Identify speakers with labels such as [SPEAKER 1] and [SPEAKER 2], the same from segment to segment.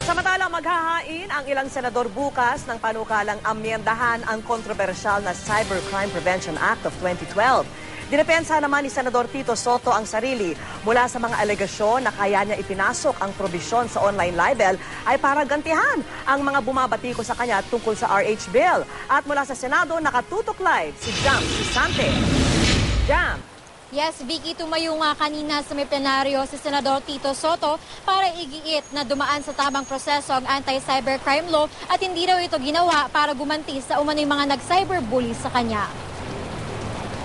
[SPEAKER 1] Samantalang maghahain ang ilang senador bukas ng panukalang amyendahan ang kontrobersyal na Cybercrime Prevention Act of 2012. Dinepensa naman ni Senador Tito Soto ang sarili mula sa mga alegasyon na kaya niya ipinasok ang probisyon sa online libel ay para gantihan ang mga bumabatiko sa kanya tungkol sa RH Bill. At mula sa Senado, nakatutok live si Jam Sisante. Jam.
[SPEAKER 2] Yes, Vicky, tumayo nga kanina sa may plenaryo si Senador Tito Soto para igiit na dumaan sa tamang proseso ang anti-cybercrime law at hindi raw ito ginawa para gumanti sa umano'y mga nag-cyberbully sa kanya.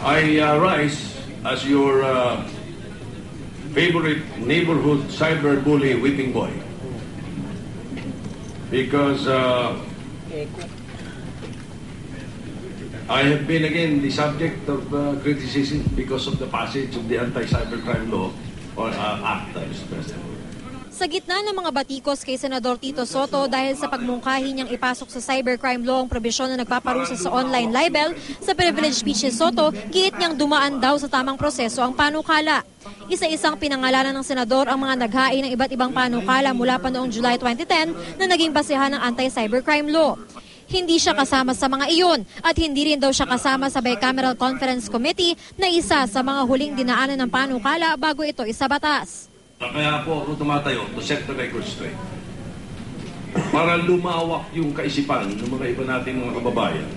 [SPEAKER 3] I rise as your favorite neighborhood cyberbully whipping boy because I have been again the subject of criticism because of the passage of the anti-cybercrime law or act, Mr. President.
[SPEAKER 2] Sa gitna ng mga batikos kay Senador Tito Soto dahil sa pagmungkahi niyang ipasok sa cybercrime law ang probisyon na nagpaparusa sa online libel, sa privilege speech ni Soto, giit niyang dumaan daw sa tamang proseso ang panukala. Isa-isang pinangalanan ng senador ang mga naghain ng iba't ibang panukala mula pa noong July 2010 na naging basehan ng anti-cybercrime law. Hindi siya kasama sa mga iyon at hindi rin daw siya kasama sa Bicameral Conference Committee na isa sa mga huling dinaanan ng panukala bago ito isabatas.
[SPEAKER 3] Kaya po ako tumatayo to set the record straight. Para lumawak yung kaisipan ng mga iba nating mga kababayan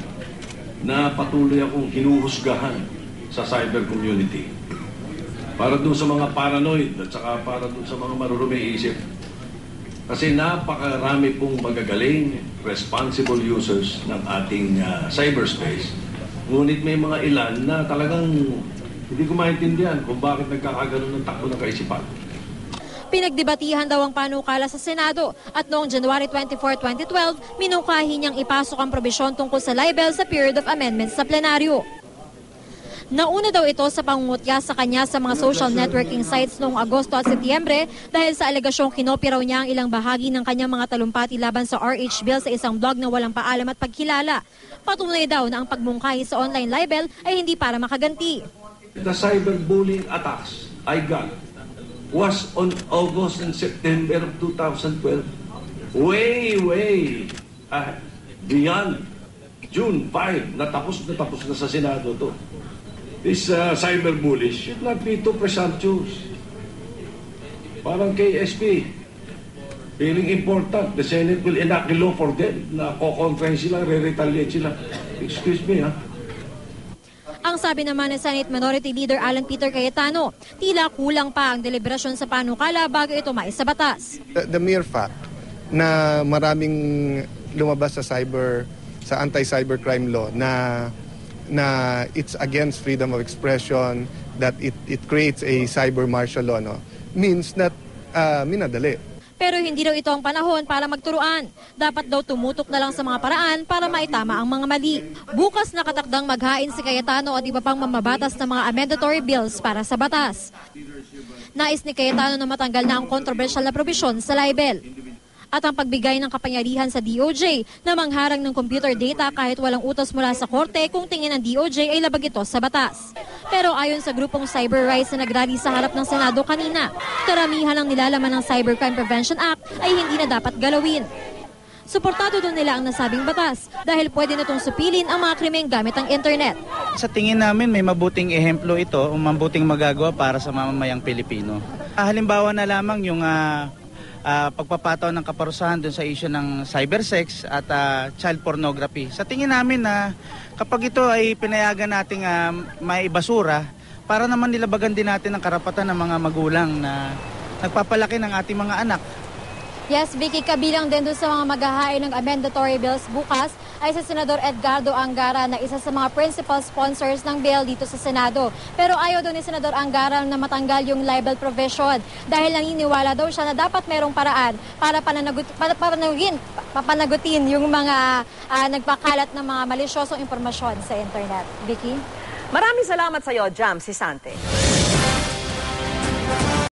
[SPEAKER 3] na patuloy akong hinuhusgahan sa cyber community. Para doon sa mga paranoid at saka para doon sa mga maruruming isip. Kasi napakarami pong magagaling, responsible users ng ating cyberspace. Ngunit may mga ilan na talagang hindi ko maintindihan kung bakit nagkakaganoon ng takbo ng kaisipan.
[SPEAKER 2] Pinagdebatihan daw ang panukala sa Senado at noong January 24, 2012, minungkahi niyang ipasok ang probisyon tungkol sa libel sa period of amendments sa plenaryo. Nauna daw ito sa pangungutya sa kanya sa mga social networking sites noong Agosto at Setyembre dahil sa alegasyong kinopya raw niya ang ilang bahagi ng kanyang mga talumpati laban sa RH Bill sa isang blog na walang paalam at pagkilala. Patunay daw na ang pagmungkahi sa online libel ay hindi para makaganti.
[SPEAKER 3] The cyberbullying attacks I got was on August and September of 2012. Way beyond June 5, natapos na sa Senado to. This cyberbullies should not be too presumptuous. Parang KSP, feeling important, the Senate will enact the law for them na kukontrahin sila, re-retaliate sila. Excuse me, ha?
[SPEAKER 2] Ang sabi naman ni Senate Minority Leader Alan Peter Cayetano, tila kulang pa ang deliberasyon sa panukala bago ito maisabatas.
[SPEAKER 4] The mere fact na maraming lumabas sa anti-cybercrime law na it's against freedom of expression, that it creates a cyber martial law, no, means that minadali.
[SPEAKER 2] Pero hindi daw ito ang panahon para magturuan. Dapat daw tumutok na lang sa mga paraan para maitama ang mga mali. Bukas nakatakdang maghain si Cayetano at iba pang mamabatas ng mga amendatory bills para sa batas. Nais ni Cayetano na matanggal na ang kontrobersyal na probisyon sa libel. At ang pagbigay ng kapangyarihan sa DOJ na mangharang ng computer data kahit walang utos mula sa korte kung tingin ng DOJ ay labag ito sa batas. Pero ayon sa grupong Cyber Rights na nagrally sa harap ng Senado kanina, karamihan ng nilalaman ng Cybercrime Prevention Act ay hindi na dapat galawin. Suportado doon nila ang nasabing batas dahil pwede na itong supilin ang mga krimeng gamit ang internet.
[SPEAKER 5] Sa tingin namin may mabuting ehemplo ito o mabuting magagawa para sa mamamayang Pilipino. Halimbawa na lamang yung pagpapataw ng kaparusahan dun sa issue ng cybersex at child pornography. Sa tingin namin na kapag ito ay pinayagan nating maibasura, para naman nilabagan din natin ang karapatan ng mga magulang na nagpapalaki ng ating mga anak.
[SPEAKER 2] Yes, Vicky, kabilang din doon sa mga maghahain ng amendatory bills bukas ay si Senador Edgardo Angara na isa sa mga principal sponsors ng bill dito sa Senado. Pero ayaw doon ni Senador Angara na matanggal yung libel provision dahil naniniwala daw siya na dapat merong paraan para papanagutin yung mga nagpakalat ng mga malisyosong impormasyon sa internet. Vicky?
[SPEAKER 1] Maraming salamat sa iyo, Jam Sisante.